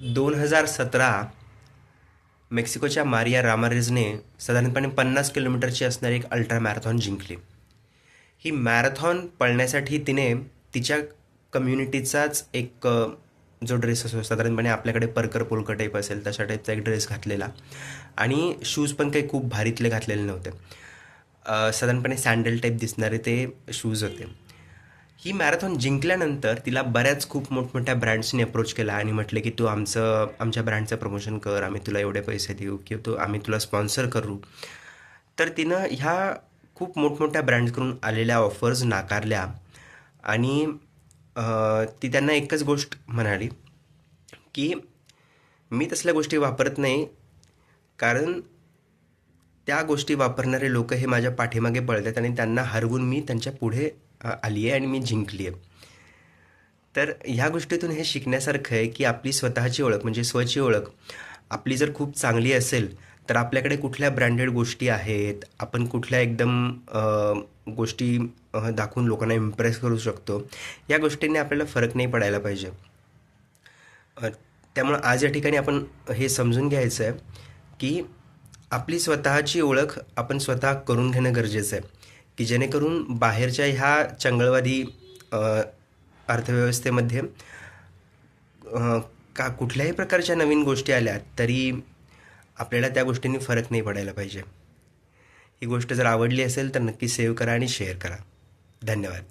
2017 मेक्सिकोच्या मारिया रामारेजने साधारणपणे 50 किलोमीटरची असणारी एक अल्ट्रा मॅरेथॉन जिंकली. ही मॅरेथॉन पळण्यासाठी तिने तिच्या कम्युनिटीचाच एक जो ड्रेस असतो, साधारणपणे आपल्याकडे परकर पोलकर टाईप असेल तशा टाईपचा एक ड्रेस घातलेला आणि शूज पण काही खूप भारीतले घातलेले नव्हते. साधारणपणे सँडल टाईप दिसणारे ते शूज होते. ही मॅरेथॉन जिंकल्यानंतर तिला बऱ्याच खूप मोठमोठ्या ब्रँड्सनी अप्रोच केला आणि म्हटले की तू आमच्या ब्रँडचं प्रमोशन कर, आम्ही तुला एवढे पैसे देऊ किंवा आम्ही तुला स्पॉन्सर करू. तर तिनं ह्या खूप मोठमोठ्या ब्रँड्सकडून आलेल्या ऑफर्स नाकारल्या आणि ती त्यांना एकच गोष्ट म्हणाली की मी तसल्या गोष्टी वापरत नाही, कारण त्या गोष्टी वापरणारे लोक हे माझ्या पाठीमागे पळतात आणि त्यांना हरवून मी त्यांच्या पुढे आली आहे आणि मी जिंकली आहे. तर ह्या गोष्टीतून हे शिकण्यासारखं आहे की आपली स्वतःची ओळख म्हणजे स्वची ओळख आपली जर खूप चांगली असेल तर आपल्याकडे कुठल्या ब्रँडेड गोष्टी आहेत, आपण कुठल्या एकदम गोष्टी दाखवून लोकांना इम्प्रेस करू शकतो, या गोष्टींनी आपल्याला फरक नाही पडायला पाहिजे. अ, त्यामुळं आज या ठिकाणी आपण हे समजून घ्यायचं आहे की आपली स्वतःची ओळख आपण स्वतः करून घेणं गरजेचं आहे, की जेणेकरून बाहेरच्या ह्या चंगळवादी अ, अर्थव्यवस्थेमध्ये का कुठल्याही प्रकारच्या नवीन गोष्टी आल्या तरी आपल्याला त्या गोष्टींनी फरक नाही पडायला पाहिजे. ही गोष्ट जर आवडली असेल तर नक्की सेव्ह करा आणि शेअर करा. धन्यवाद.